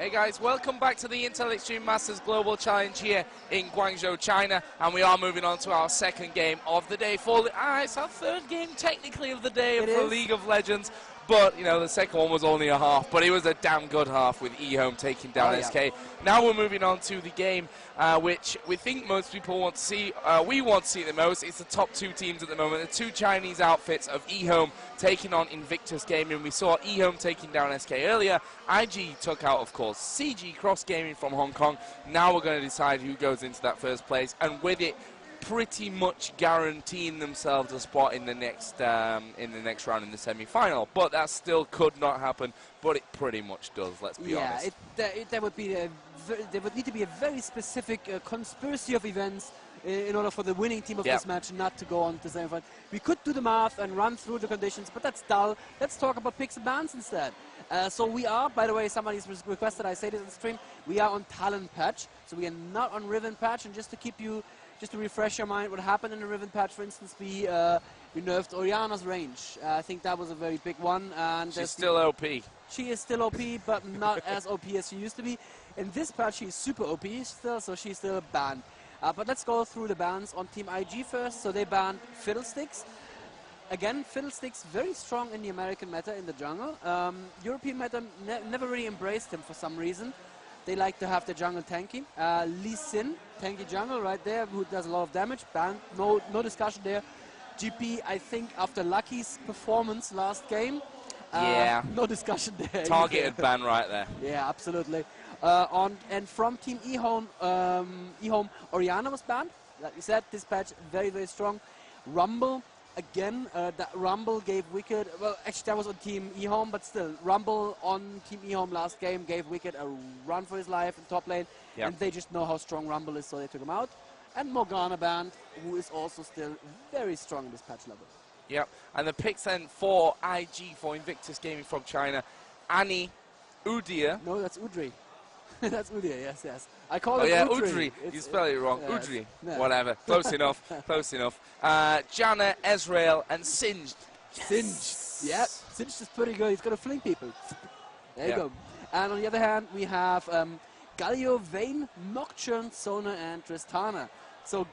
Hey guys, welcome back to the Intel Extreme Masters Global Challenge here in Guangzhou, China, and we are moving on to our second game of the day. It's our third game technically of the day for League of Legends, but you know the second one was only a half, but it was a damn good half with eHome taking down SK. Now we're moving on to the game which we think most people want to see. We want to see the most. It's the top two teams at the moment, the two Chinese outfits of eHome taking on Invictus Gaming. We saw eHome taking down SK earlier. IG took out, of course, CG Cross Gaming from Hong Kong. Now we're going to decide who goes into that first place, and with it pretty much guaranteeing themselves a spot in the next round in the semi-final. But that still could not happen, but it pretty much does, let's be honest. There would need to be a very specific conspiracy of events in order for the winning team of this match not to go on to the semi-final. We could do the math and run through the conditions, but that's dull. Let's talk about picks and bans instead. So we are, by the way, somebody's requested I say this on the stream, we are on Talent Patch, so we are not on Riven Patch. And just to refresh your mind, what happened in the Riven Patch, for instance, we nerfed Orianna's range. I think that was a very big one. And she's still OP. She is still OP, but not as OP as she used to be. In this patch, she's super OP still, so she's still banned. But let's go through the bans on Team IG first. So they banned Fiddlesticks. Again, Fiddlesticks very strong in the American meta in the jungle. European meta never really embraced him for some reason. They like to have the jungle tanky. Lee Sin, tanky jungle right there, who does a lot of damage. Banned, no discussion there. GP, I think after Lucky's performance last game, no discussion there. Targeted ban right there. Yeah, absolutely. And from Team eHome, Orianna was banned. Like we said, this patch very, very strong. Rumble, again, that Rumble gave Wicked, well, actually that was on Team eHome, but still, Rumble on Team eHome last game gave Wicked a run for his life in top lane, and they just know how strong Rumble is, so they took him out. And Morgana banned, who is also still very strong in this patch level. Yep, and the picks then for IG, for Invictus Gaming from China, Annie, Udyr. No, that's Udry. That's Udyr, yes. I call it Udry. You spell it wrong. Udry. No. Whatever. Close enough. Close enough. Janna, Ezreal, and Singed. Singed. Yeah, Singed is pretty good. He's going to fling people. There you go. And on the other hand, we have Galio, Vayne, Nocturne, Sona, and Tristana. So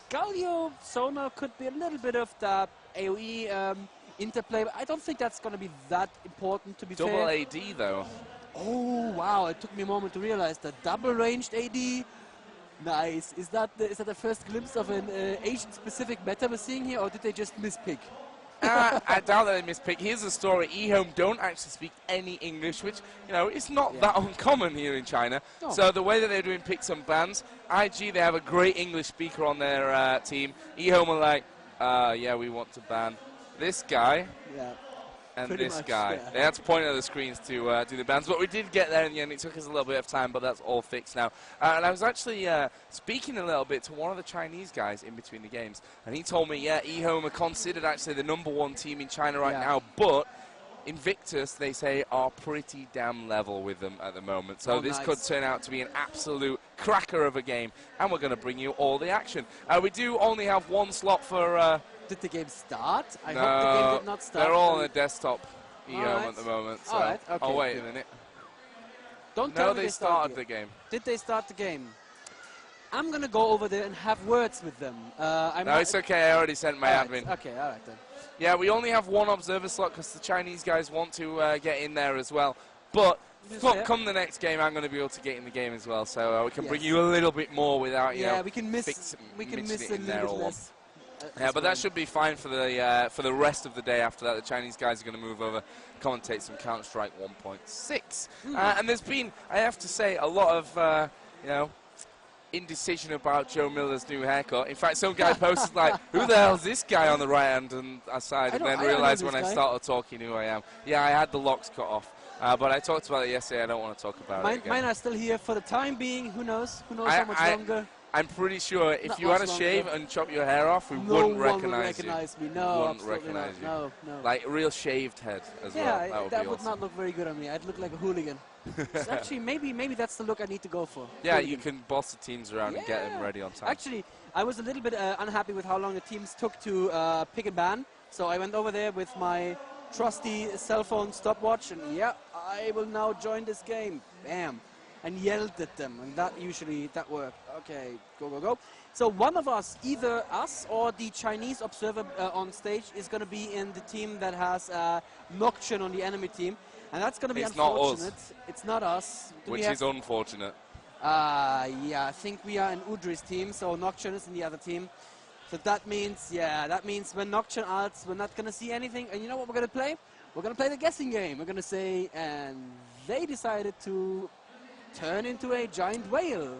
Galio, Sona could be a little bit of the AoE interplay, but I don't think that's going to be that important, to be fair. Double AD, though. Oh, wow, it took me a moment to realize that double-ranged AD. Nice. Is that the first glimpse of an Asian-specific meta we're seeing here, or did they just mispick? I doubt that they mispick. Here's the story. eHome don't actually speak any English, which, you know, it's not that uncommon here in China. No. So the way that they're doing picks and bans, IG, they have a great English speaker on their team. eHome are like, yeah, we want to ban this guy. Yeah. And pretty this guy. Yeah. They had to point at the screens to do the bans, but we did get there in the end. It took us a little bit of time, but that's all fixed now. And I was actually speaking a little bit to one of the Chinese guys in between the games, and he told me, yeah, eHome are considered actually the #1 team in China right now, but Invictus, they say, are pretty damn level with them at the moment. So this could turn out to be an absolute cracker of a game, and we're going to bring you all the action. We do only have one slot for... Did the game start? I hope the game did not start. They're all on the desktop eHome at the moment. So. Okay. Oh, wait a minute. Don't tell me they started the game. Did they start the game? I'm going to go over there and have words with them. No, it's okay. I already sent my admin. Okay, all right then. Yeah, we only have one observer slot because the Chinese guys want to get in there as well. But come the next game, I'm going to be able to get in the game as well. So we can bring you a little bit more without, you know, we can miss a little bit less. Yeah, but that should be fine for the rest of the day. After that, the Chinese guys are going to move over, commentate some Counter-Strike 1.6. And there's been, I have to say, a lot of, you know, indecision about Joe Miller's new haircut. In fact, some guy posted like, who the hell's this guy on the right hand and side? And then realized when I started talking who I am. Yeah, I had the locks cut off. But I talked about it yesterday. I don't want to talk about it again. Mine are still here for the time being. Who knows? Who knows how much longer? I'm pretty sure if you had a shave and chop your hair off, we wouldn't recognize me. No, wouldn't recognize you. No. Like a real shaved head as well. Yeah, that would not look very good on me. I'd look like a hooligan. So actually, maybe that's the look I need to go for. Yeah, hooligan. You can boss the teams around and get them ready on time. Actually, I was a little bit unhappy with how long the teams took to pick and ban. So I went over there with my trusty cell phone stopwatch, and I will now join this game. Bam. and yelled at them, and that worked. Okay, go, go, go. So one of us, either us or the Chinese observer on stage, is going to be in the team that has Nocturne on the enemy team, and that's going to be unfortunate. Not us. It's not us. Which is unfortunate. Yeah, I think we are in Udri's team, so Nocturne is in the other team. So that means when Nocturne ults, we're not going to see anything. And you know what we're going to play? We're going to play the guessing game. We're going to say, and they decided to turn into a giant whale.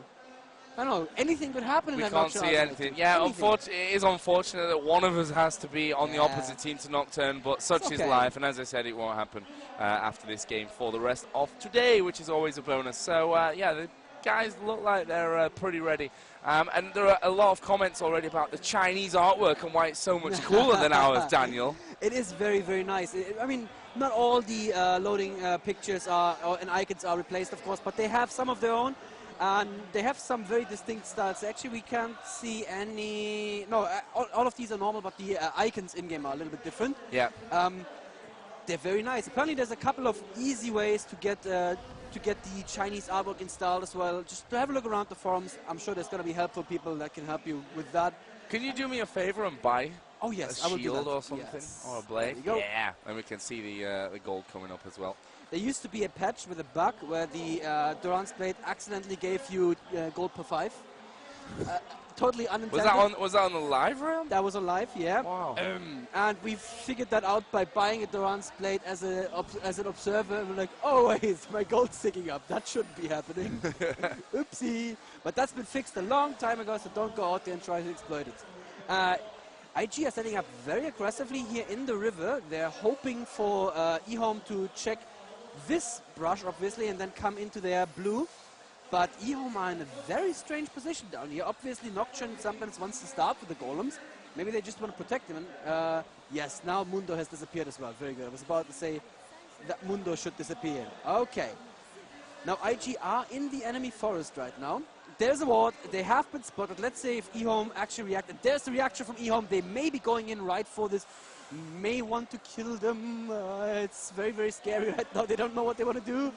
I don't know, anything could happen in that Nocturne. We can't see anything. Yeah, it is unfortunate that one of us has to be on the opposite team to Nocturne, but such is life. And as I said, it won't happen after this game for the rest of today, which is always a bonus. So, yeah, the guys look like they're pretty ready. And there are a lot of comments already about the Chinese artwork and why it's so much cooler than ours, Daniel. It is very, very nice. I mean, not all the loading pictures and icons are replaced, of course, but they have some of their own. And they have some very distinct styles. Actually, we can't see any... No, all of these are normal, but the icons in-game are a little bit different. Yeah. They're very nice. Apparently, there's a couple of easy ways to get the Chinese artwork installed as well. Just to have a look around the forums. I'm sure there's going to be helpful people that can help you with that. Can you do me a favor and buy a shield or something? Yes. Or a blade? Yeah. And we can see the gold coming up as well. There used to be a patch with a bug where the Durance blade accidentally gave you gold per 5. Totally unintended. Was that on the live round? That was on live, yeah. Wow. And we figured that out by buying a Durance blade as an observer. We're like, oh wait, my gold's sticking up. That shouldn't be happening. Oopsie. But that's been fixed a long time ago, so don't go out there and try to exploit it. IG are setting up very aggressively here in the river. They're hoping for eHome to check this brush, obviously, and then come into their blue. But eHome are in a very strange position down here. Obviously, Nocturne sometimes wants to start with the golems. Maybe they just want to protect him. Yes, now Mundo has disappeared as well. Very good. I was about to say that Mundo should disappear. Okay. Now, IG are in the enemy forest right now. There's a ward. They have been spotted. Let's say if eHome actually reacted. There's the reaction from eHome. They may be going in right for this. May want to kill them. It's very, very scary right now. They don't know what they want to do.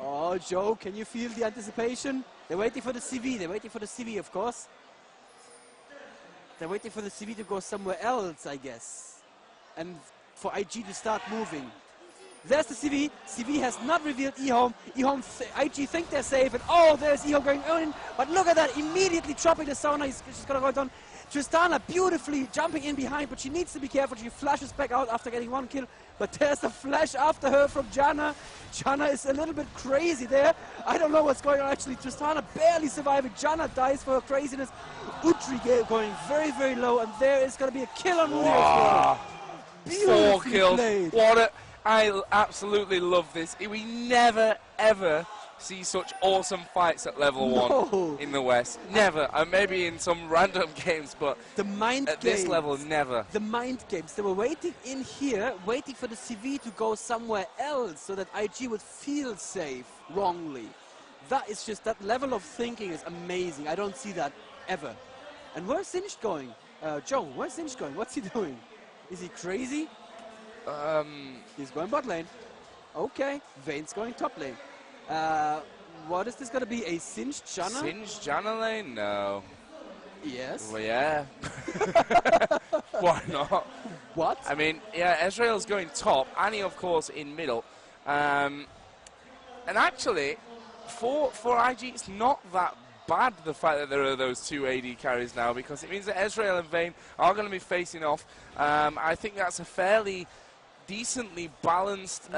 Oh, Joe, can you feel the anticipation? They're waiting for the CV. They're waiting for the CV, of course. They're waiting for the CV to go somewhere else, I guess. And for IG to start moving. There's the CV. CV has not revealed eHome. IG think they're safe. And oh, there's eHome going in. But look at that. Immediately dropping the sauna. He's just going to go down. Tristana beautifully jumping in behind, but she needs to be careful. She flashes back out after getting one kill, but there's a flash after her from Janna. Janna is a little bit crazy there. I don't know what's going on actually. Tristana barely surviving. Janna dies for her craziness. Utri going very, very low, and there is going to be a kill on Uri as well. 4 kills. Played. I absolutely love this. We never, ever see such awesome fights at level 1 in the West. Never. Maybe in some random games, but the mind at games, this level, never. The mind games. They were waiting in here, waiting for the CV to go somewhere else so that IG would feel safe wrongly. That is just, that level of thinking is amazing. I don't see that ever. And where's Singed going? Joe, where's Singed going? What's he doing? Is he crazy? He's going bot lane. Okay. Vayne's going top lane. What is this going to be? A Singed Janna? Singed Janna lane? No. Yes. Well, yeah. Why not? What? I mean, yeah, Ezreal's going top. Annie, of course, in middle. And actually, for IG, it's not that bad, the fact that there are those 2 AD carries now, because it means that Ezreal and Vayne are going to be facing off. I think that's a fairly decently balanced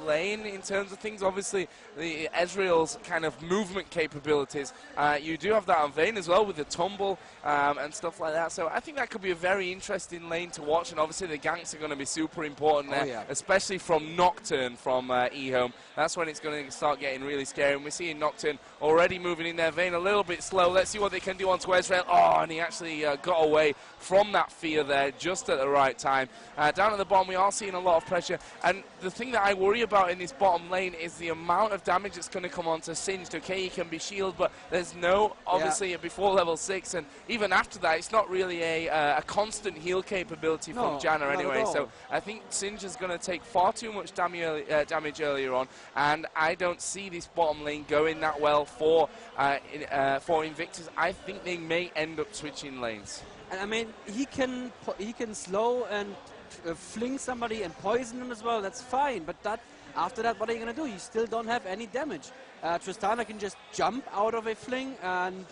lane in terms of things. Obviously, the Ezreal's kind of movement capabilities, you do have that on Vayne as well with the tumble and stuff like that. So I think that could be a very interesting lane to watch, and obviously the ganks are going to be super important there, especially from Nocturne from eHome. That's when it's going to start getting really scary, and we're seeing Nocturne already moving in there. Vayne a little bit slow. Let's see what they can do onto Ezreal. Oh, and he actually got away from that fear there just at the right time. Down at the bottom, we are seeing a lot lot of pressure. And the thing that I worry about in this bottom lane is the amount of damage that's going to come onto Singed. Okay, he can be shielded, but there's no, obviously, before level 6, and even after that, it's not really a constant heal capability from Janna anyway. So I think Singed is going to take far too much damage earlier on, and I don't see this bottom lane going that well for Invictus. I think they may end up switching lanes. And I mean, he can slow and fling somebody and poison them as well. That's fine. But after that, what are you going to do? You still don't have any damage. Tristana can just jump out of a fling, and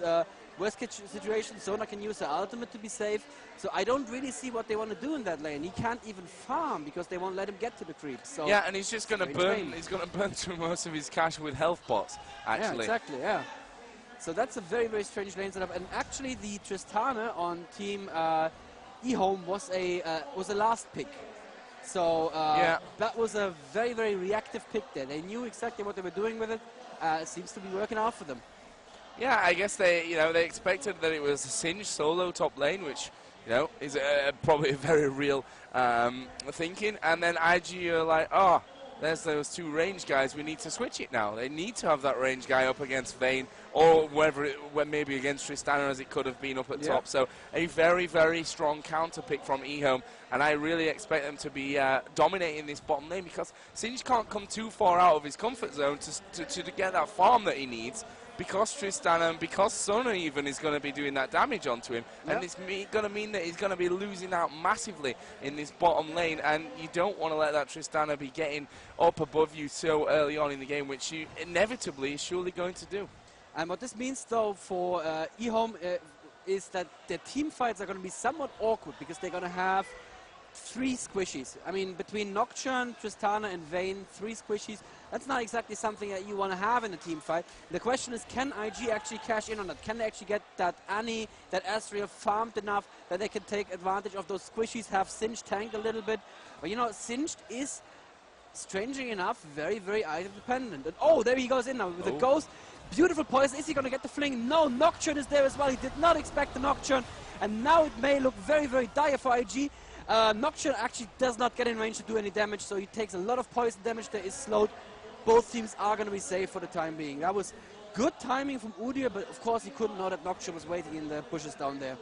worst case situation, Sona can use her ultimate to be safe. So I don't really see what they want to do in that lane. He can't even farm because they won't let him get to the creeps. So yeah, and he's just going to burn. He's going to burn through most of his cash with health bots. Actually, yeah, exactly. Yeah. So that's a very, very strange lane setup. And actually, the Tristana on team eHome was a last pick. So that was a very, very reactive pick there. They knew exactly what they were doing with it. It seems to be working out for them. Yeah, I guess they expected that it was a Singed solo top lane, which is probably a very real thinking. And then IG are like, oh, there's those two range guys. We need to switch it now. They need to have that range guy up against Vayne, or maybe against Tristana, as it could have been up at top. So a very, very strong counter pick from eHome, and I really expect them to be dominating this bottom lane, because Singed can't come too far out of his comfort zone to get that farm that he needs, because Tristana and because Sona even is going to be doing that damage onto him. And it's going to mean that he's going to be losing out massively in this bottom lane, and you don't want to let that Tristana be getting up above you so early on in the game, which you inevitably is surely going to do. And what this means, though, for eHome is that their team fights are going to be somewhat awkward, because they're going to have 3 squishies. I mean, between Nocturne, Tristana, and Vayne, 3 squishies. That's not exactly something that you want to have in a team fight. The question is, can IG actually cash in on that? Can they actually get that Annie, that Asriel farmed enough that they can take advantage of those squishies, have Singed tanked a little bit? But Singed is, strangely enough, very, very item dependent. And oh, there he goes in now with the ghost. Beautiful poison. Is he going to get the fling? No, Nocturne is there as well. He did not expect the Nocturne. And now it may look very, very dire for IG. Nocturne actually does not get in range to do any damage, so he takes a lot of poison damage that is slowed. Both teams are going to be safe for the time being. That was good timing from Udyr, but of course he couldn't know that Nocturne was waiting in the bushes down there.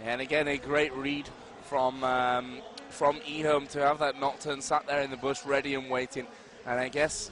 And again, a great read from eHome to have that Nocturne sat there in the bush ready and waiting. And I guess,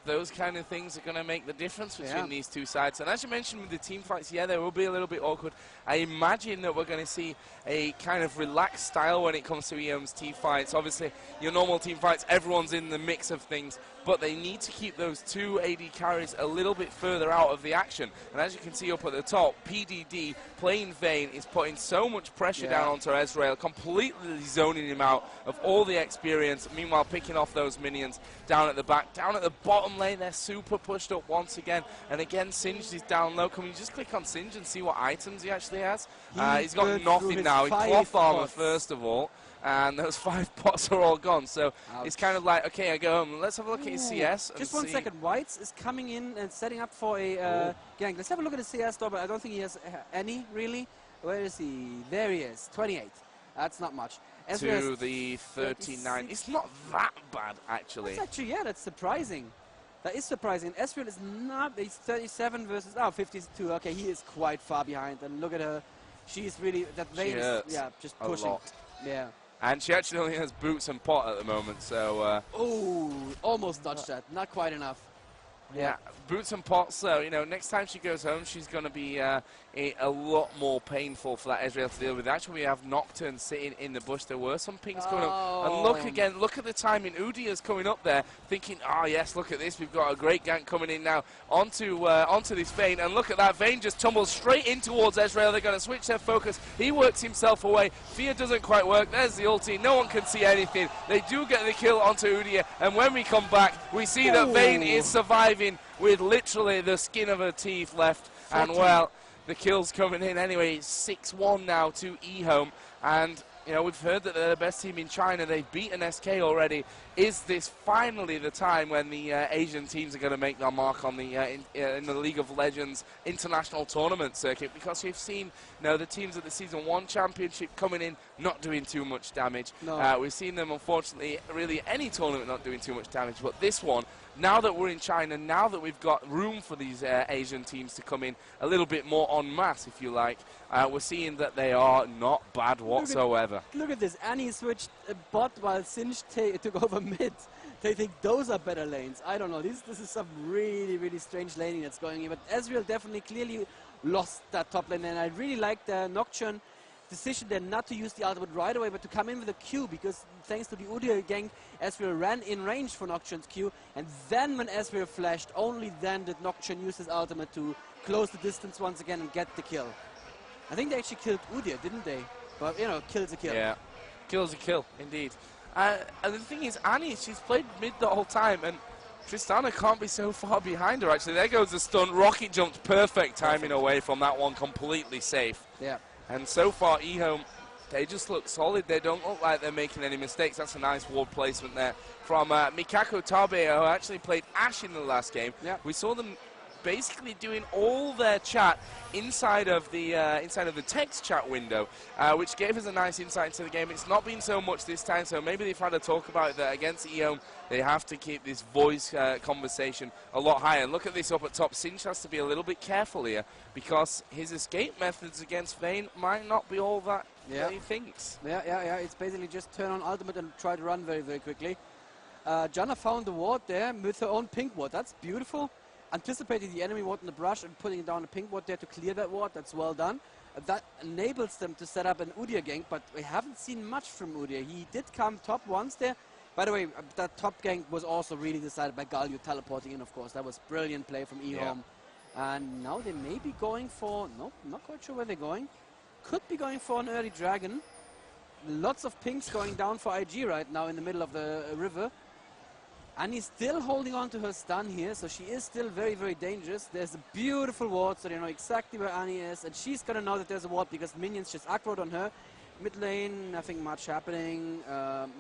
those kind of things are going to make the difference between these two sides. And as you mentioned with the team fights, they will be a little bit awkward. I imagine that we're going to see a kind of relaxed style when it comes to eHome's team fights. Obviously, your normal team fights, everyone's in the mix of things, but they need to keep those 2 AD carries a little bit further out of the action. And as you can see up at the top, PDD, playing Vayne, is putting so much pressure down onto Ezreal, completely zoning him out of all the experience, meanwhile picking off those minions down at the back. Down at the bottom lane, they're super pushed up once again. And again, Singed is down low. Can we just click on Singed and see what items he actually has? He's got nothing now. He cloth armor first of all, and those 5 pots are all gone. So it's kind of like, okay, I go home. Let's have a look at his CS. Just 1 second. Whites is coming in and setting up for a gank. Let's have a look at the CS though, but I don't think he has any, really. Where is he? There he is. 28. That's not much. To the 39. It's not that bad, actually. That's actually, that's surprising. That is surprising. Ezreal is not, he's 37 versus, 52. Okay, he is quite far behind. And look at her. She's really, that Vayne is, just pushing. Yeah. And she actually only has boots and pot at the moment, so... almost dodged that. Not quite enough. Yeah, boots and pots, so, next time she goes home, she's going to be a lot more painful for that Ezreal to deal with. Actually, we have Nocturne sitting in the bush. There were some pings coming up. And look again, look at the timing. Udyr's coming up there, thinking, yes, look at this. We've got a great gank coming in now onto this Vayne. And look at that. Vayne just tumbles straight in towards Ezreal. They're going to switch their focus. He works himself away. Fear doesn't quite work. There's the ulti. No one can see anything. They do get the kill onto Udyr. And when we come back, we see that Vayne is surviving with literally the skin of her teeth left. 14. And, well, the kill's coming in anyway. It's 6-1 now to eHome. And you know, we've heard that they're the best team in China. They've beaten SK already. Is this finally the time when the Asian teams are going to make their mark on the in the League of Legends international tournament circuit? Because we've seen, you know, the teams at the Season 1 Championship coming in not doing too much damage. No. We've seen them, unfortunately, really any tournament not doing too much damage. But this one, now that we're in China, now that we've got room for these Asian teams to come in a little bit more en masse, if you like, we're seeing that they are not bad whatsoever. Look at this. Annie switched bot while Sinch took over mid. They think those are better lanes. I don't know. This is some really, really strange laning that's going in. But Ezreal definitely clearly lost that top lane. And I really like the Nocturne decision there not to use the ultimate right away, but to come in with a Q, because thanks to the Udyr gank, Ezreal ran in range for Nocturne's Q, and then when Ezreal flashed, only then did Nocturne use his ultimate to close the distance once again and get the kill. I think they actually killed Udyr, didn't they? But, you know, kill's a kill. Yeah, kill's a kill, indeed. And the thing is, Annie, she's played mid the whole time, and Tristana can't be so far behind her, actually. There goes the stun. Rocket jumped, perfect timing away from that one, completely safe. Yeah. And so far, eHome, they just look solid. They don't look like they're making any mistakes. That's a nice ward placement there from Mikako Tabe, who actually played Ashe in the last game. Yep. We saw them basically doing all their chat inside of the text chat window, which gave us a nice insight into the game. It's not been so much this time, so maybe they've had a talk about that against eHome. They have to keep this voice conversation a lot higher. And look at this up at top. Sinch has to be a little bit careful here, because his escape methods against Vayne might not be all that he thinks. Yeah. It's basically just turn on ultimate and try to run very, very quickly. Janna found the ward there with her own pink ward. That's beautiful. Anticipating the enemy ward in the brush and putting down a pink ward there to clear that ward. That's well done. That enables them to set up an Udyr gank, but we haven't seen much from Udyr. He did come top once there. By the way, that top gank was also really decided by Galio teleporting in, of course. That was brilliant play from eHome. Yeah. And now they may be going for... Nope, not quite sure where they're going. Could be going for an early dragon. Lots of pinks going down for IG right now in the middle of the river. Annie's still holding on to her stun here, so she is still very, very dangerous. There's a beautiful ward, so they know exactly where Annie is, and she's gonna know that there's a ward because minions just aggroed on her. Mid lane, nothing much happening.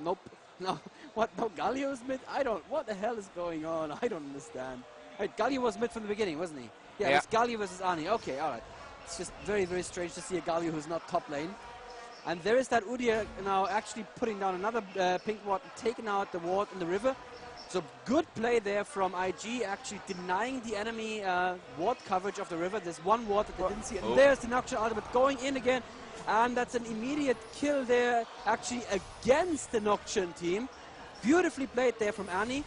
Nope. No. What? No, Galio's mid? What the hell is going on? I don't understand. Right, Galio was mid from the beginning, wasn't he? Yeah, it's Galio versus Annie. Okay, alright. It's just very, very strange to see a Galio who's not top lane. And there is that Udyr now actually putting down another pink ward and taking out the ward in the river. So good play there from IG, actually denying the enemy ward coverage of the river. There's one ward that they didn't see. And there's the Nocturne ultimate going in again. And that's an immediate kill there, actually against the Nocturne team. Beautifully played there from Annie.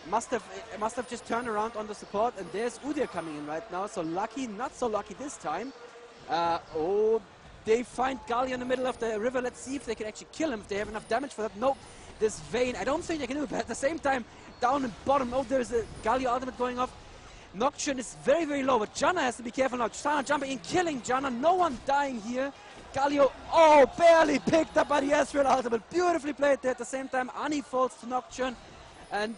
Must have just turned around on the support. And there's Udyr coming in right now. So lucky, not so lucky this time. They find Galio in the middle of the river. Let's see if they can actually kill him, if they have enough damage for that. Nope. This Vayne, I don't think they can do it, but at the same time, down and bottom, there's a Galio ultimate going off. Nocturne is very, very low, but Janna has to be careful now. Tristana jumping in, killing Janna. No one dying here. Galio, barely picked up by the Ezreal ultimate. Beautifully played there. At the same time, Annie falls to Nocturne, and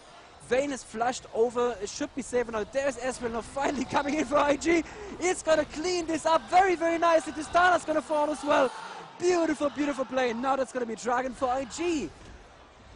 Vayne is flashed over. It should be safe now. There's Ezreal now finally coming in for IG. It's going to clean this up very, very nicely. Tristana's going to fall as well. Beautiful, beautiful play. Now that's going to be Dragon for IG.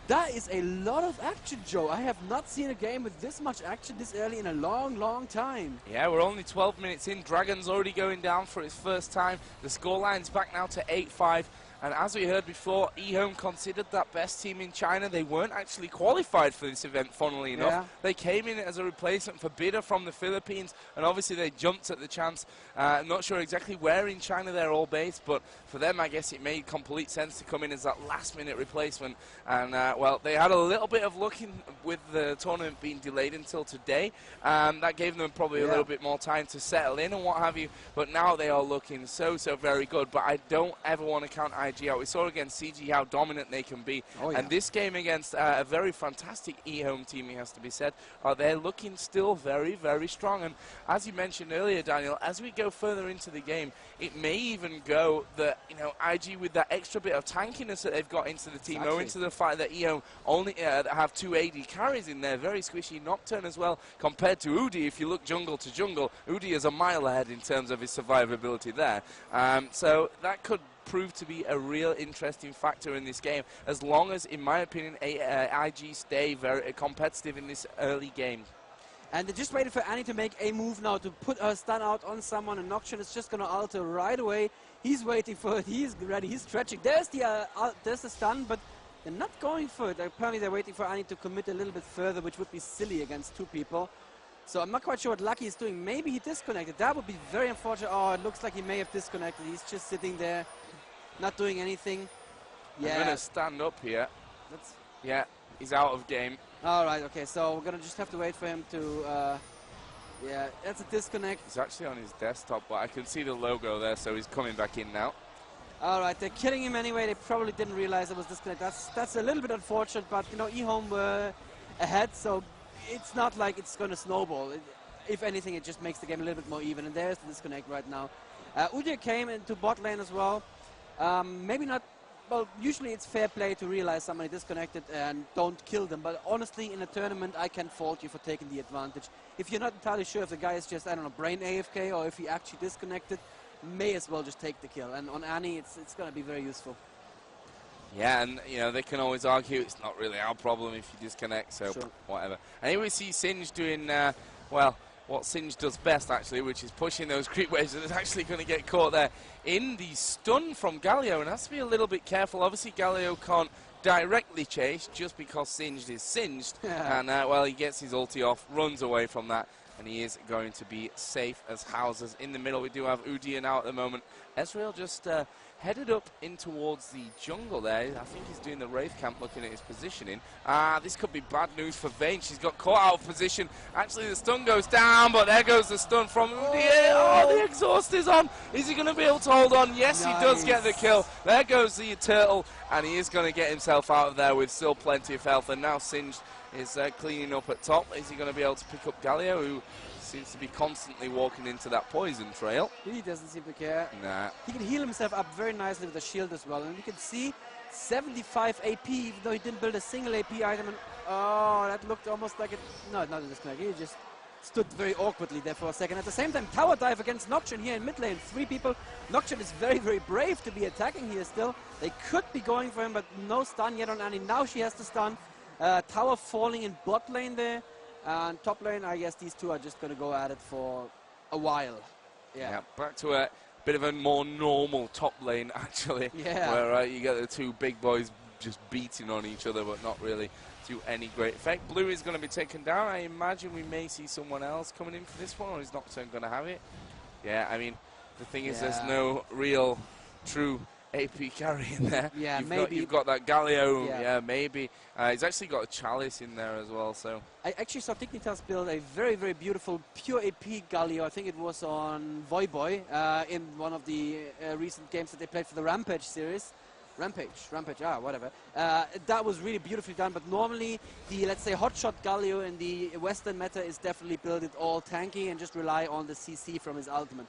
That is a lot of action, Joe. I have not seen a game with this much action this early in a long, long time. Yeah, we're only 12 minutes in. Dragon's already going down for its first time. The scoreline's back now to 8-5. And as we heard before, eHome considered that best team in China. They weren't actually qualified for this event, funnily enough. Yeah. They came in as a replacement for Bidder from the Philippines, and obviously they jumped at the chance. I'm not sure exactly where in China they're all based, but for them, I guess it made complete sense to come in as that last-minute replacement. And, well, they had a little bit of luck with the tournament being delayed until today. That gave them probably a little bit more time to settle in and what have you, but now they are looking so, so very good. But I don't ever want to count IG out. We saw against CG how dominant they can be. And this game against a very fantastic eHome team, it has to be said, they're looking still very, very strong. And as you mentioned earlier, Daniel, as we go further into the game, it may even go that, you know, IG with that extra bit of tankiness that they've got into the team, owing to the fact that eHome only have 2 AD carries in there, very squishy. Nocturne as well, compared to Udi. If you look jungle to jungle, Udi is a mile ahead in terms of his survivability there. So that could prove to be a real interesting factor in this game, as long as, in my opinion, IG stay very competitive in this early game. And they just waited for Annie to make a move now to put her stun out on someone, and Noxian is just going to alter right away. He's waiting for it. He's ready. He's stretching. There's the stun, but they're not going for it. Apparently they're waiting for Annie to commit a little bit further, which would be silly against 2 people. So I'm not quite sure what Lucky is doing. Maybe he disconnected. That would be very unfortunate. Oh, it looks like he may have disconnected. He's just sitting there, not doing anything. Yeah. I'm going to stand up here. Yeah, he's out of game. All right, okay, so we're going to just have to wait for him to, yeah, that's a disconnect. He's actually on his desktop, but I can see the logo there, so he's coming back in now. All right, they're killing him anyway. They probably didn't realize it was disconnected. That's a little bit unfortunate, but, you know, eHome were ahead, so it's not like it's going to snowball. If anything, it just makes the game a little bit more even, and there's the disconnect right now. Udyr came into bot lane as well. Maybe not. Well, usually it's fair play to realize somebody disconnected and don't kill them, but honestly, in a tournament, I can fault you for taking the advantage. If you're not entirely sure if the guy is just, I don't know, brain AFK, or if he actually disconnected, may as well just take the kill. And on Annie, it's going to be very useful. Yeah, and, you know, they can always argue it's not really our problem if you disconnect, so sure. Whatever. And here we see Singe doing, well, what Singe does best, actually, which is pushing those creep waves, and is actually going to get caught there in the stun from Galio, and has to be a little bit careful. Obviously, Galio can't directly chase just because Singed is singed, and, well, he gets his ulti off, runs away from that, and he is going to be safe as houses. In the middle, we do have Udyr now at the moment. Ezreal just headed up in towards the jungle there. I think he's doing the Wraith camp, looking at his positioning. This could be bad news for Vayne. She's got caught out of position. Actually, the stun goes down, but there goes the stun from Udyr. Oh, the exhaust is on. Is he going to be able to hold on? Yes, nice. He does get the kill. There goes the turtle, and he is going to get himself out of there with still plenty of health. And now Singed is cleaning up at top. Is he going to be able to pick up Galio, who seems to be constantly walking into that poison trail? He doesn't seem to care. Nah. He can heal himself up very nicely with the shield as well. And you can see 75 AP, even though he didn't build a single AP item. And oh, that looked almost like it. No, not a disconnect. He just stood very awkwardly there for a second. At the same time, tower dive against Noxian here in mid lane. 3 people. Noxian is very, very brave to be attacking here still. They could be going for him, but no stun yet on Annie. Now she has to stun. Tower falling in bot lane there. And top lane, I guess these two are just going to go at it for a while. Yeah, back to a bit of a more normal top lane, actually. Yeah. Where you get the 2 big boys just beating on each other, but not really to any great effect. Blue is going to be taken down. I imagine we may see someone else coming in for this one, or is Nocturne going to have it? Yeah, I mean, the thing is there's no real, true AP carry in there. Yeah, you've got that Galio, yeah maybe. He's actually got a Chalice in there as well, so. I actually saw Dignitas build a very, very beautiful pure AP Galio. I think it was on Voyboy in one of the recent games that they played for the Rampage series. Rampage, whatever. That was really beautifully done, but normally the, let's say, hotshot Galio in the Western meta is definitely built it all tanky and just rely on the CC from his ultimate.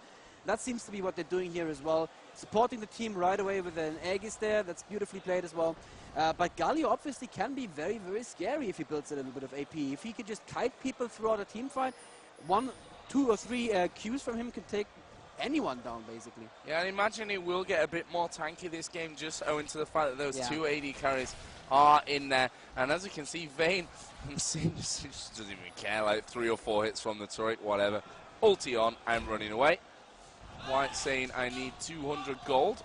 That seems to be what they're doing here as well. Supporting the team right away with an Aegis there. That's beautifully played as well. But Galio obviously can be very, very scary if he builds a little bit of AP. If he could just kite people throughout a team fight, 1, 2 or 3 Qs from him could take anyone down, basically. Yeah, I imagine it will get a bit more tanky this game, just owing to the fact that those 2 AD carries are in there. And as you can see, Vayne just doesn't even care, like 3 or 4 hits from the turret, whatever. Ulti on, I'm running away. White saying I need 200 gold.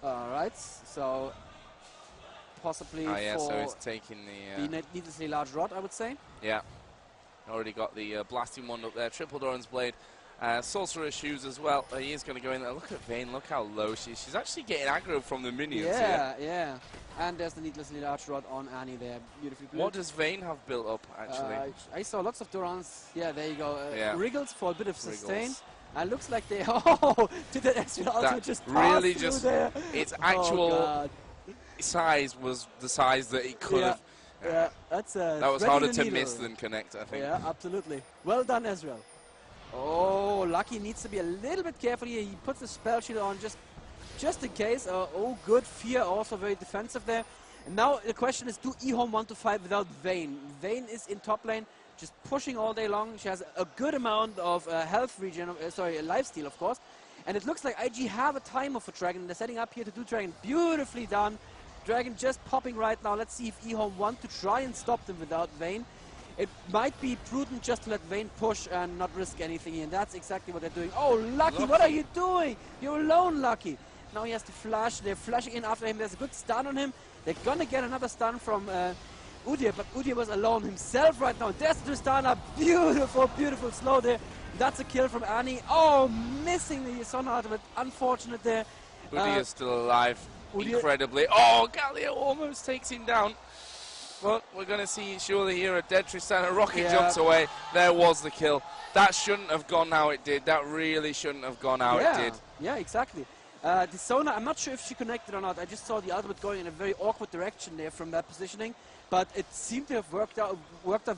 Alright, so possibly so he's taking the needlessly large rod, I would say. Yeah, already got the blasting wand up there. Triple Doran's Blade. Sorcerer shoes as well. He is going to go in there. Look at Vayne, look how low she is. She's actually getting aggro from the minions here. Yeah. And there's the needlessly large rod on Annie there. Beautifully built. What does Vayne have built up, actually? I saw lots of Dorans. Yeah, there you go. Wriggles for a bit of sustain. Wriggles. And looks like they, did that Ezreal ultimate just pass really through there? Its actual size was the size that it could have. Yeah, that was harder to miss than connect, I think. Yeah, absolutely. Well done, Ezreal. Oh, Lucky needs to be a little bit careful here. He puts the spell shield on just in case. Oh, good. Fear also very defensive there. And now the question is, do eHome want to fight without Vayne? Vayne is in top lane, just pushing all day long. She has a good amount of health regen, lifesteal, of course. And it looks like IG have a timer for Dragon. They're setting up here to do Dragon. Beautifully done. Dragon just popping right now. Let's see if eHome want to try and stop them without Vayne. It might be prudent just to let Vayne push and not risk anything here. And that's exactly what they're doing. Oh, Lucky, what are you doing? You're alone, Lucky. Now he has to flash. They're flashing in after him. There's a good stun on him. They're going to get another stun from Udyr, but Udyr was alone himself right now. There's the stun. Beautiful, beautiful slow there. That's a kill from Annie. Oh, missing the Sona ultimate. Unfortunate there. Udyr is still alive. Incredibly. Oh, Galio almost takes him down. Well, we're going to see surely here a dead Tristana. Rocket jumps away. There was the kill. That shouldn't have gone how it did. That really shouldn't have gone how it did. Yeah, exactly. The Sona, I'm not sure if she connected or not. I just saw the ultimate going in a very awkward direction there from that positioning. But it seemed to have worked out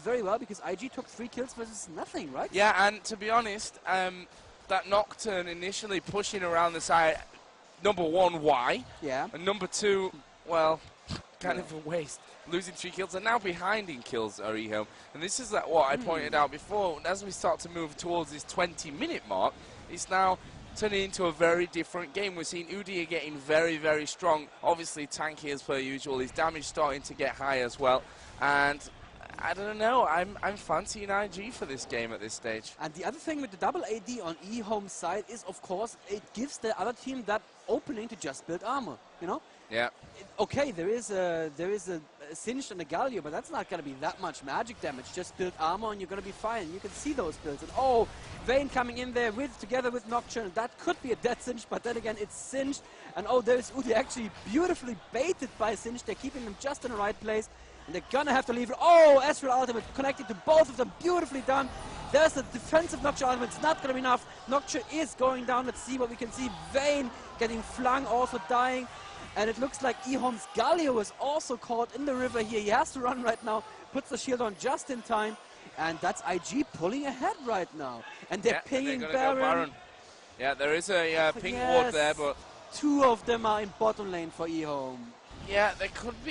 very well because IG took 3 kills versus nothing, right? Yeah, and to be honest, that Nocturne initially pushing around the side, number 1, why? Yeah. And number 2, well, kind of a waste. Losing 3 kills and now behind in kills are eHome. And this is what I pointed out before. As we start to move towards this 20-minute mark, it's now turning into a very different game. We're seeing Udyr getting very, very strong. Obviously tanky as per usual. His damage starting to get high as well. And I don't know. I'm fancying IG for this game at this stage. And the other thing with the double AD on eHome's side is, of course, it gives the other team that opening to just build armor. You know? Yeah. Okay, there is a Singed and a Galio, but that's not going to be that much magic damage. Just build armor and you're going to be fine. You can see those builds. And oh, Vayne coming in there together with Nocturne. That could be a dead Singed, but then again, it's Singed. And oh, there's Udyr actually beautifully baited by Singed. They're keeping them just in the right place. And they're going to have to leave it. Oh, Ezreal ultimate connected to both of them. Beautifully done. There's the defensive Nocturne ultimate. It's not going to be enough. Nocturne is going down. Let's see what we can see. Vayne getting flung, also dying. And it looks like eHome's Galio is also caught in the river here. He has to run right now, puts the shield on just in time. And that's IG pulling ahead right now. And they're pinging Baron. Yeah, there is a ping ward there, but 2 of them are in bottom lane for eHome. Yeah, there could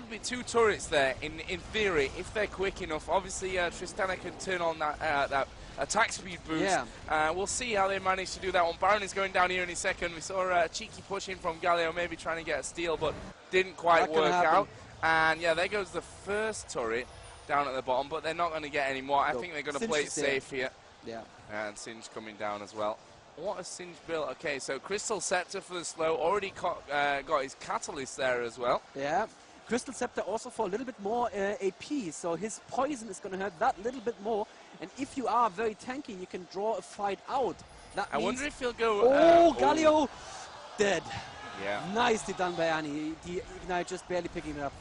be 2 turrets there in theory if they're quick enough. Obviously, Tristana can turn on that attack speed boost. Yeah. We'll see how they manage to do that one. Baron is going down here in a second. We saw a cheeky push in from Galio, maybe trying to get a steal, but didn't quite work out. And yeah, there goes the first turret down at the bottom, but they're not going to get any more. I think they're going to play it safe here. Yeah. And Singed coming down as well. What a Singed build. Okay, so Crystal Scepter for the slow. Already got his Catalyst there as well. Yeah. Crystal Scepter also for a little bit more AP, so his poison is going to hurt that little bit more. And if you are very tanky, you can draw a fight out. That I wonder if he'll go... Oh, Galio! Dead. Yeah. Nicely done by Annie. The Ignite just barely picking it up.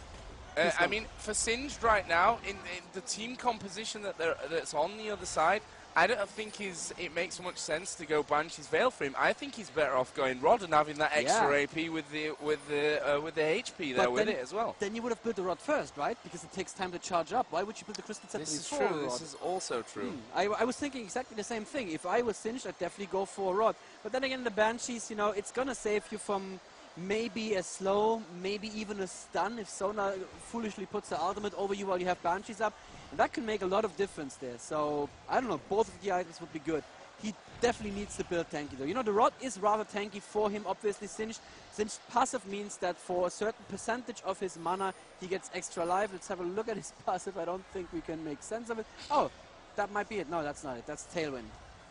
I mean, for Singed right now, in the team composition that's on the other side, I don't think it makes much sense to go Banshee's Veil for him. I think he's better off going Rod and having that extra AP with the HP there with it as well. Then you would have built the Rod first, right? Because it takes time to charge up. Why would you build the Crystal Scepter before This is true. Rod? This is also true. I was thinking exactly the same thing. If I was Singed, I'd definitely go for a Rod. But then again, the Banshees, you know, it's gonna save you from maybe a slow, maybe even a stun if Sona foolishly puts the ultimate over you while you have Banshees up. And that can make a lot of difference there. So, I don't know, both of the items would be good. He definitely needs to build tanky though. You know, the Rod is rather tanky for him, obviously Singed. Singed passive means that for a certain percentage of his mana, he gets extra life. Let's have a look at his passive. I don't think we can make sense of it. Oh, that might be it. No, that's not it. That's Tailwind.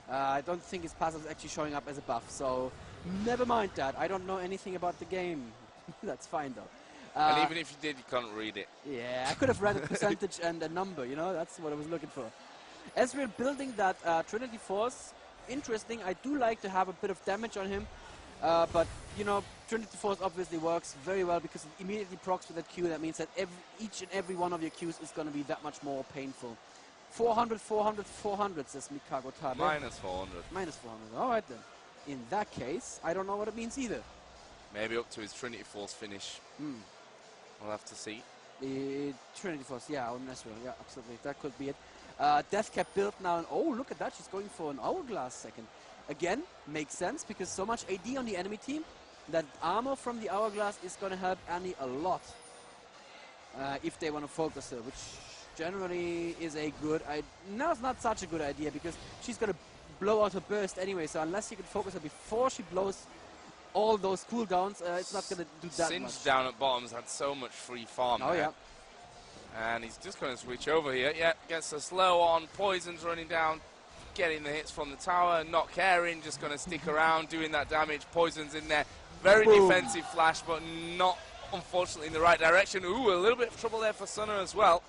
I don't think his passive is actually showing up as a buff. So, never mind that. I don't know anything about the game. That's fine though. And even if you did, you can't read it. Yeah, I could have read a percentage and a number, you know, that's what I was looking for. As we're building that Trinity Force, interesting, I do like to have a bit of damage on him, but, you know, Trinity Force obviously works very well because it immediately procs with that Q. That means that each and every one of your Qs is going to be that much more painful. 400, 400, 400, says Mikago Tabe. Minus 400. Minus 400, alright then. In that case, I don't know what it means either. Maybe up to his Trinity Force finish. We'll have to see. Trinity Force, yeah, on Ezreal, yeah, absolutely. That could be it. Deathcap built now, and oh, look at that, she's going for an Hourglass second. Again, makes sense, because so much AD on the enemy team, that armor from the Hourglass is going to help Annie a lot. If they want to focus her, which generally is a good idea. No, it's not such a good idea, because she's going to blow out her burst anyway, so unless you can focus her before she blows all those cooldowns, it's not going to do that Singe much. down at bottom's had so much free farm there. Yeah. And he's just going to switch over here. Yeah, gets a slow on. Poison's running down, getting the hits from the tower, not caring, just going to stick around, doing that damage. Poison's in there. Very defensive flash, but not, unfortunately, in the right direction. Ooh, a little bit of trouble there for Sunner as well.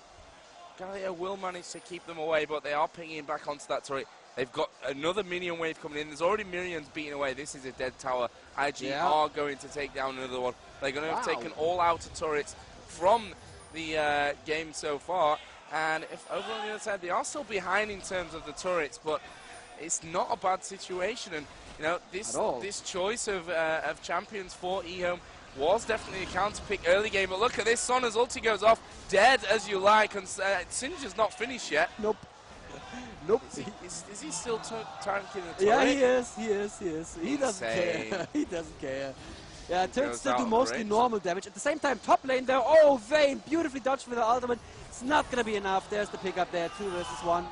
Galio will manage to keep them away, but they are pinging back onto that turret. They've got another minion wave coming in. There's already minions beating away. This is a dead tower. IG are going to take down another one. They're going to have taken all outer turrets from the game so far. And if over on the other side, they are still behind in terms of the turrets, but it's not a bad situation. And you know, this choice of champions for eHome was definitely a counter pick early game. But look at this, Sonner's ulti goes off, dead as you like, and Singe is not finished yet. Nope. Is he still tanking the turret? Yeah, he is. He doesn't care. He doesn't care. Yeah, turrets still do mostly normal damage. At the same time, top lane there. Oh, Vayne beautifully dodged with the ultimate. It's not going to be enough. There's the pickup there, 2 versus 1.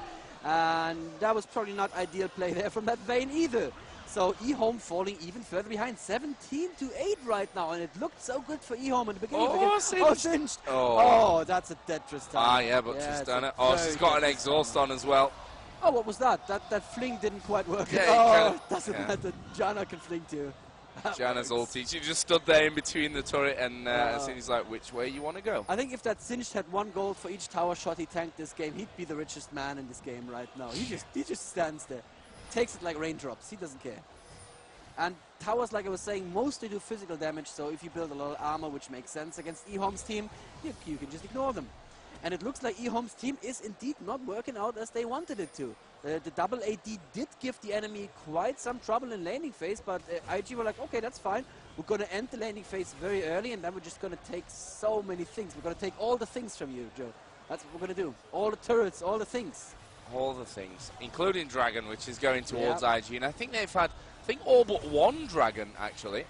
And that was probably not ideal play there from that Vayne either. So eHome falling even further behind, 17-8 right now, and it looked so good for eHome in the beginning. Singed. Oh, that's a dead Tristana. Ah, yeah, but Tristana. Oh, she's got an exhaust on as well. Oh, what was that? That fling didn't quite work. Yeah, doesn't matter. Janna can fling too. Janna's ulti. She just stood there in between the turret, and Singe's like, which way you want to go? I think if that Singe had 1 gold for each tower shot he tanked this game, he'd be the richest man in this game right now. He just stands there. Takes it like raindrops. He doesn't care. And towers, like I was saying, mostly do physical damage, so if you build a lot of armor, which makes sense against eHome's team, you can just ignore them. And it looks like eHome's team is indeed not working out as they wanted it to. The double AD did give the enemy quite some trouble in laning phase, but IG were like, okay, that's fine. We're going to end the laning phase very early, and then we're just going to take so many things. We're going to take all the things from you, Joe. That's what we're going to do. All the turrets, all the things. All the things, including Dragon, which is going towards IG. And I think they've had, all but 1 Dragon, actually.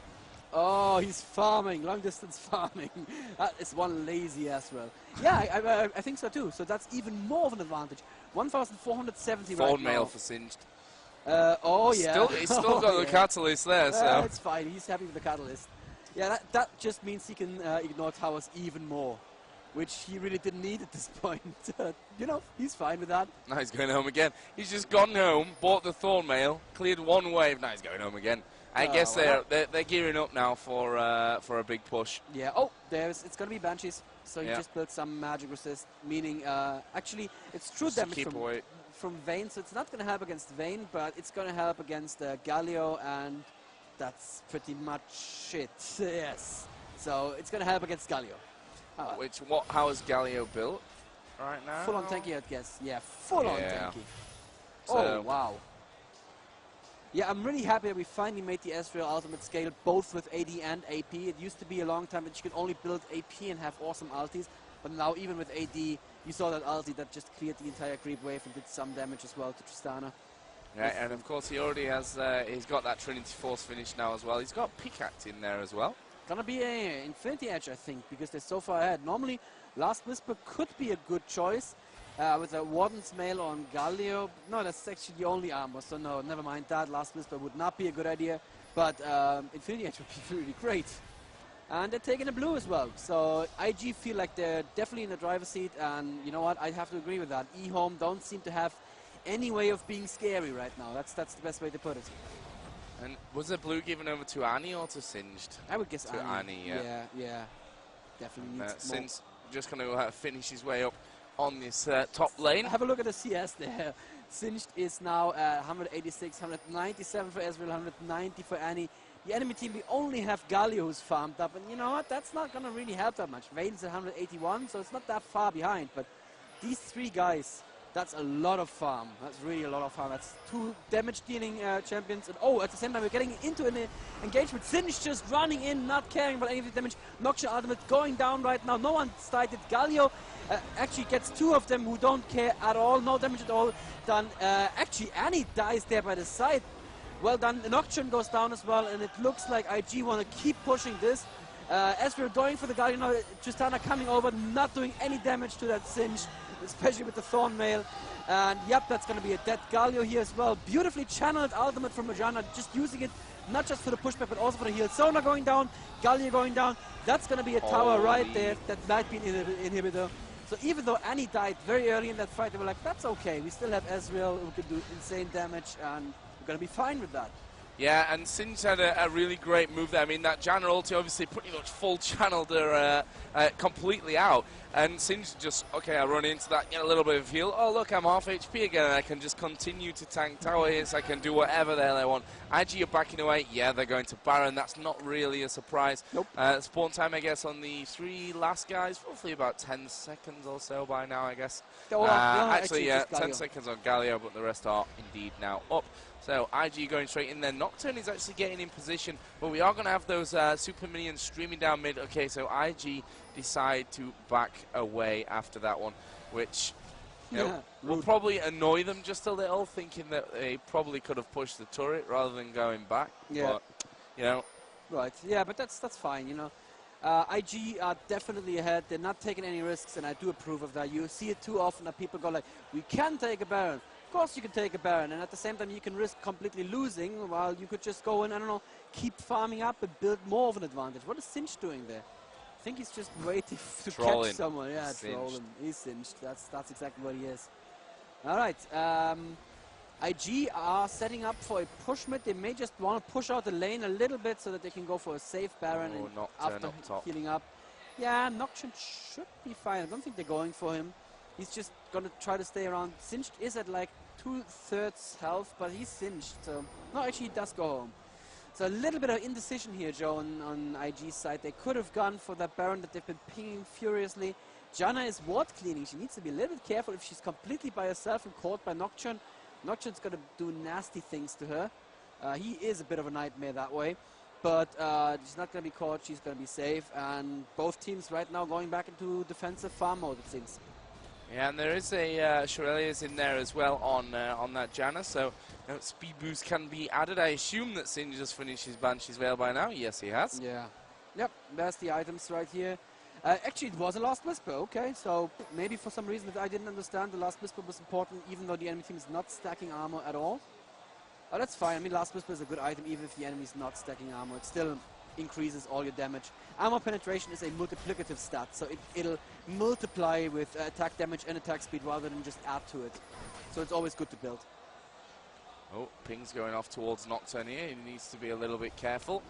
Oh, he's farming, long distance farming. That is one lazy as well. Yeah, I think so too. So that's even more of an advantage. 1,470 right now. Phone mail for Singed. He's still got the catalyst there, so. It's fine, he's happy with the catalyst. Yeah, that just means he can ignore towers even more, which he really didn't need at this point. You know, he's fine with that. Now he's going home again. He's just gone home, bought the Thorn Mail, cleared 1 wave. Now he's going home again. I guess they're gearing up now for a big push. Yeah. Oh, it's going to be Banshees. So he just built some magic resist, meaning actually it's true damage from Vayne. So it's not going to help against Vayne, but it's going to help against Galio, and that's pretty much it. Yes. So it's going to help against Galio. How is Galio built right now? Full on tanky, I'd guess. Yeah, full on tanky. So oh, wow. Yeah, I'm really happy that we finally made the Ezreal ultimate scale, both with AD and AP. It used to be a long time that you could only build AP and have awesome ultis, but now even with AD, you saw that ulti that just cleared the entire creep wave and did some damage as well to Tristana. Yeah, and of course he already has, he's got that Trinity Force finish now as well. He's got Pickaxe in there as well. Gonna be a Infinity Edge, I think, because they're so far ahead. Normally, Last Whisper could be a good choice with a Warden's Mail on Galio. No, that's actually the only armor, so no, never mind that. Last Whisper would not be a good idea, but Infinity Edge would be really great. And they're taking a blue as well, so IG feel like they're definitely in the driver's seat, and you know what, I have to agree with that. eHome don't seem to have any way of being scary right now. That's the best way to put it. And was the blue given over to Annie or to Singed? I would guess to Annie. Yeah. Definitely needs Singe just going to finish his way up on this top lane. Have a look at the CS there. Singed is now 186, 197 for Ezreal, 190 for Annie. The enemy team, we only have Galio who's farmed up, and you know what? That's not going to really help that much. Vayne's at 181, so it's not that far behind, but these 3 guys, that's a lot of farm. That's really a lot of farm. That's 2 damage-dealing champions. And at the same time, we're getting into an engagement. Singe just running in, not caring about any of the damage. Noxian ultimate going down right now. No one started. Galio actually gets 2 of them who don't care at all. No damage at all done. Actually, Annie dies there by the side. Well done. Noxian goes down as well, and it looks like IG want to keep pushing this. Ezreal going for the Galio now. Tristana coming over, not doing any damage to that Singe. especially with the Thorn Mail. And yep, that's going to be a dead Galio here as well. Beautifully channeled ultimate from Majana, just using it not just for the pushback but also for the heal. Sona going down, Galio going down. That's going to be a tower right there. That might be an inhibitor. So even though Annie died very early in that fight, they were like, that's okay. We still have Ezreal who can do insane damage, and we're going to be fine with that. Yeah, and Singe had a really great move there. I mean, that Janna ulti obviously pretty much full channeled her completely out. And Singe just, okay, I run into that, get a little bit of heal. Oh, look, I'm half HP again, and I can just continue to tank tower hits. I can do whatever the hell I want. IG are backing away. Yeah, they're going to Baron. That's not really a surprise. Nope. Spawn time, I guess, on the 3 last guys, roughly about 10 seconds or so by now, I guess. Actually, yeah, 10 seconds on Galio, but the rest are indeed now up. So IG going straight in there. Nocturne is actually getting in position, but we are going to have those super minions streaming down mid. Okay, so IG decide to back away after that one, which will probably annoy them just a little, thinking that they probably could have pushed the turret rather than going back. Yeah. But, Right, yeah, but that's fine, IG are definitely ahead. They're not taking any risks, and I do approve of that. You see it too often that people go like, we can take a Baron. Of course you can take a Baron, and at the same time you can risk completely losing, while you could just go and, I don't know, keep farming up and build more of an advantage. What is Singe doing there? I think he's just waiting to catch someone. Yeah, troll him. He's Singed. That's exactly what he is. All right. IG are setting up for a push mid. They may just want to push out the lane a little bit so that they can go for a safe Baron after healing up. Yeah, Nocturne should be fine. I don't think they're going for him. He's just going to try to stay around. Singed is at like 2/3 health, but he's Singed. So, no, actually he does go home. So a little bit of indecision here, Joe, on IG's side. They could have gone for that Baron that they've been pinging furiously. Janna is ward cleaning. She needs to be a little bit careful if she's completely by herself and caught by Nocturne. Nocturne's going to do nasty things to her. He is a bit of a nightmare that way. But she's not going to be caught. She's going to be safe. And both teams right now going back into defensive farm mode, it seems. Yeah, and there is a Shurelia's in there as well on that Janna, so speed boost can be added. I assume that Singe just finished his Banshee's Veil by now. Yes, he has. Yeah. Yep, there's the items right here. Actually, it was a Last Whisper, okay, so maybe for some reason that I didn't understand, the Last Whisper was important, even though the enemy team is not stacking armor at all. Oh, that's fine. I mean, Last Whisper is a good item, even if the enemy is not stacking armor. It still increases all your damage. Armor penetration is a multiplicative stat, so it'll multiply with attack damage and attack speed rather than just add to it. So it's always good to build. Oh, ping's going off towards Nocturne here. He needs to be a little bit careful.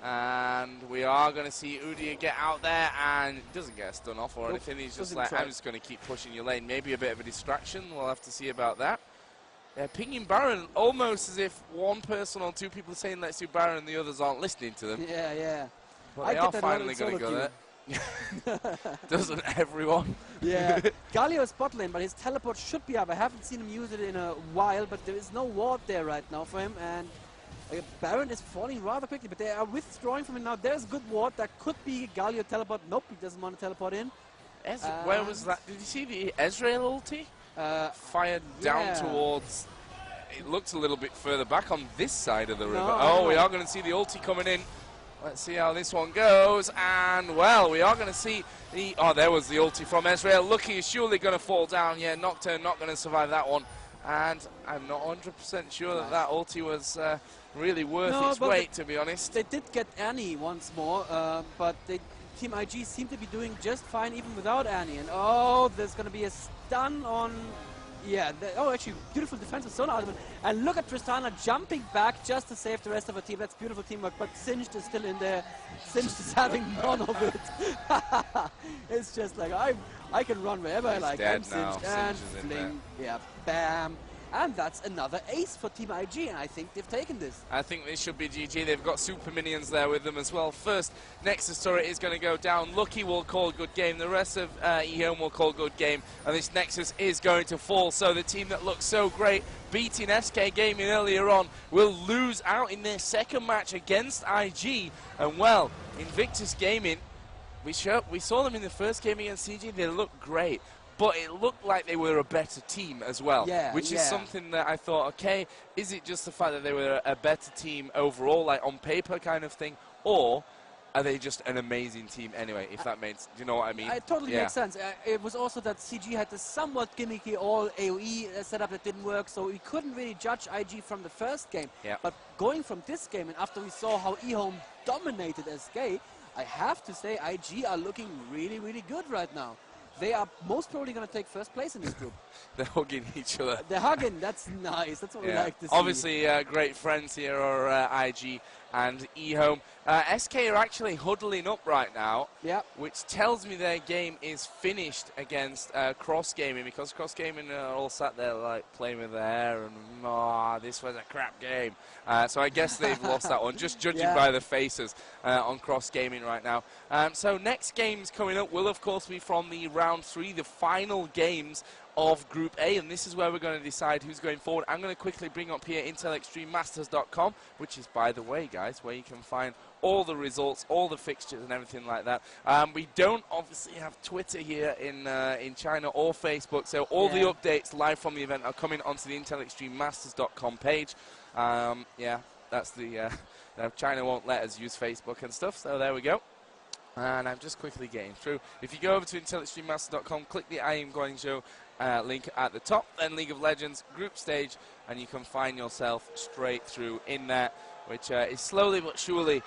And we are going to see Udyr get out there, and it doesn't get a stun off or anything. He's just like, I'm just going to keep pushing your lane. Maybe a bit of a distraction. We'll have to see about that. They're pinging Baron almost as if one person or two people are saying let's do Baron and the others aren't listening to them. Yeah, yeah. But they are finally going to go there. Doesn't everyone? Yeah. Galio's bot lane, but his teleport should be up. I haven't seen him use it in a while, but there is no ward there right now for him. And Baron is falling rather quickly, but they are withdrawing from him now. There's a good ward. That could be Galio teleport. Nope, he doesn't want to teleport in. Where was that? Did you see the Ezreal ulti? Fired down towards... It looked a little bit further back on this side of the river. Oh, we are going to see the ulti coming in. Let's see how this one goes. And, well, we are going to see the... Oh, there was the ulti from Ezreal. Lucky is surely going to fall down. Yeah, Nocturne not going to survive that one. And I'm not 100% sure that that ulti was really worth its weight, to be honest. They did get Annie once more, but Team IG seem to be doing just fine even without Annie. And, oh, there's going to be a stun on... Yeah, actually, beautiful defensive Sona ultimate. And look at Tristana jumping back just to save the rest of her team. That's beautiful teamwork, but Singed is still in there. Singed is having none of it. It's just like, I can run wherever I like. I'm Singed. And fling. Yeah, bam. And that's another ace for Team IG, and I think they've taken this. I think this should be GG. They've got super minions there with them as well. First, Nexus turret is going to go down. Lucky will call good game. The rest of eHome will call good game. And this Nexus is going to fall. So the team that looked so great, beating SK Gaming earlier on, will lose out in their second match against IG. And, well, Invictus Gaming, we saw them in the first game against CG. They looked great. But it looked like they were a better team as well, which is something that I thought, okay, is it just the fact that they were a better team overall, like on paper kind of thing, or are they just an amazing team anyway, if that makes, do you know what I mean? It totally makes sense. It was also that CG had this somewhat gimmicky all AoE setup that didn't work, so we couldn't really judge IG from the first game. Yeah. But going from this game, and after we saw how eHome dominated SK, I have to say IG are looking really, really good right now. They are most probably going to take first place in this group. They're hugging each other. They're hugging. That's nice. That's what we like to see. Obviously, great friends here are IG and eHome. SK are actually huddling up right now, which tells me their game is finished against Cross Gaming, because Cross Gaming are all sat there like playing with their hair and this was a crap game. So I guess they've lost that one, just judging by the faces on Cross Gaming right now. So next games coming up will of course be from the round 3, the final games of Group A, and this is where we're going to decide who's going forward. I'm going to quickly bring up here IntelExtremeMasters.com, which is, by the way, guys, where you can find all the results, all the fixtures and everything like that. We don't obviously have Twitter here in China or Facebook, so all the updates live from the event are coming onto the IntelExtremeMasters.com page. That's the China won't let us use Facebook and stuff, so there we go. And I'm just quickly getting through. If you go over to IntelExtremeMasters.com, click the IEM Guangzhou link at the top, then League of Legends group stage, and you can find yourself straight through in there, which is slowly but surely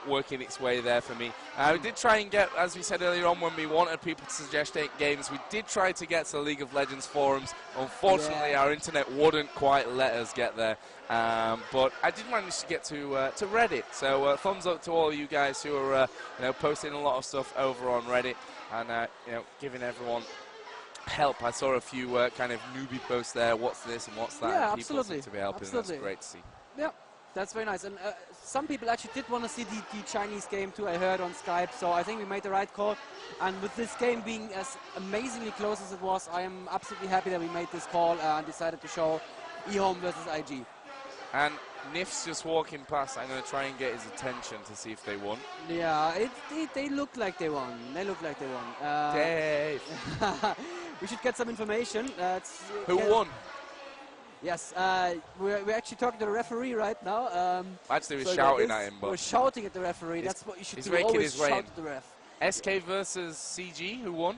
working its way there for me. We did try and get, as we said earlier on, when we wanted people to suggest 8 games, we did try to get to the League of Legends forums. Unfortunately, our internet wouldn't quite let us get there. But I did manage to get to Reddit. So thumbs up to all you guys who are posting a lot of stuff over on Reddit and giving everyone help. I saw a few kind of newbie posts there. What's this and what's that? Yeah, and people absolutely. seem to be helping. Absolutely. That's great to see. Yeah. That's very nice. And some people actually did want to see the Chinese game too, I heard on Skype. So I think we made the right call. And with this game being as amazingly close as it was, I am absolutely happy that we made this call and decided to show eHome versus IG. And Nif's just walking past. I'm going to try and get his attention to see if they won. Yeah, they look like they won. They look like they won. Dave. We should get some information. Who won? Yes, we're actually talking to the referee right now. Actually, we're shouting at him. But we're shouting at the referee. That's what you should do. Always shout at the ref. SK versus CG, who won?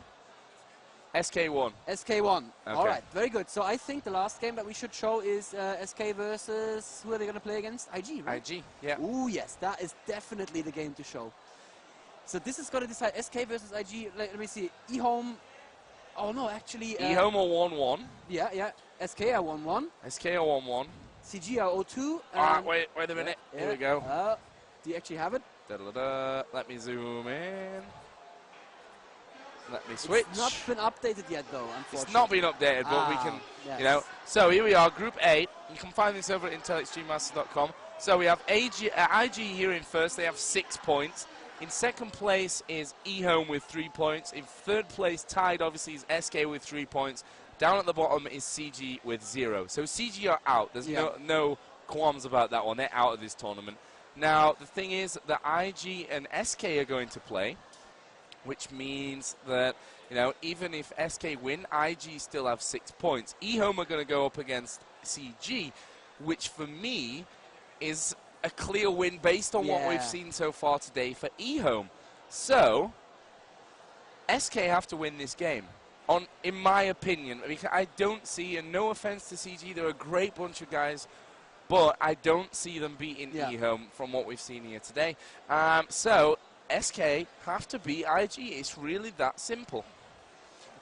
SK won. SK won. Okay. All right, very good. So I think the last game that we should show is SK versus, who are they going to play against? IG, right? IG, yeah. Ooh, yes, that is definitely the game to show. So this is going to decide SK versus IG. Let me see. eHome. Oh, no, actually. eHome are 1-1. Yeah. SK are 1-1. SK are 1-1. CG are 0-2. Wait a minute. Here we go. Do you actually have it? Let me zoom in. Let me switch. It's not been updated yet, though, unfortunately. It's not been updated, but we can, So here we are, Group A. You can find this over at IntelExtremeMasters.com. So we have IG here in first. They have 6 points. In second place is eHome with 3 points. In third place, tied, obviously, is SK with 3 points. Down at the bottom is CG with 0. So CG are out. There's no qualms about that one. They're out of this tournament. Now, the thing is that IG and SK are going to play, which means that, even if SK win, IG still have 6 points. eHome are going to go up against CG, which for me is a clear win based on what we've seen so far today for eHome. So, SK have to win this game, in my opinion, because I don't see, and no offense to CG, they're a great bunch of guys, but I don't see them beating eHome from what we've seen here today. So, SK have to beat IG. It's really that simple.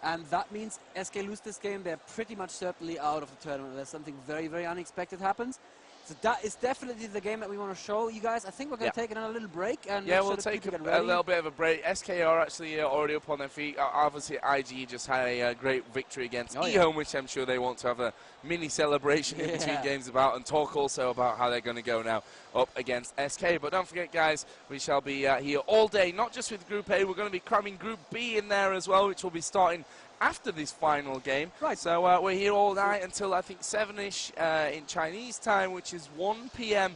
And that means SK lose this game, they're pretty much certainly out of the tournament. There's something very, very unexpected happens. So that is definitely the game that we want to show you guys. I think we're going to take another little break. And we'll take a little bit of a break. SK are actually already up on their feet. Obviously, IG just had a great victory against eHome, which I'm sure they want to have a mini celebration in between games about, and talk also about how they're going to go now up against SK. But don't forget, guys, we shall be here all day, not just with Group A. We're going to be cramming Group B in there as well, which will be starting after this final game. Right. So we're here all night until, I think, 7-ish in Chinese time, which is 1 p.m.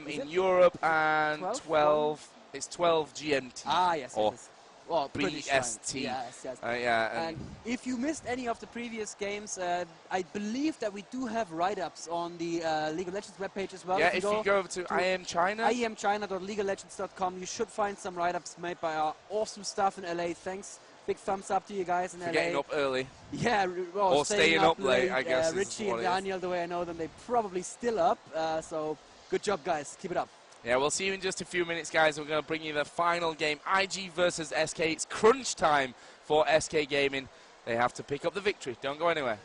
In Europe, and 12. It's 12 GMT. Ah, yes. Well, British time. BST. Yes. Yeah, and if you missed any of the previous games, I believe that we do have write-ups on the League of Legends webpage as well. Yeah, if you go over to IEM China, IEMchina.leagueoflegends.com, you should find some write-ups made by our awesome staff in LA. Thanks. Big thumbs up to you guys in LA. Getting up early. Yeah, well, or staying up late, I guess. Richie and Daniel, the way I know them, they're probably still up. So good job, guys. Keep it up. Yeah, we'll see you in just a few minutes, guys. We're going to bring you the final game, IG versus SK. It's crunch time for SK Gaming. They have to pick up the victory. Don't go anywhere.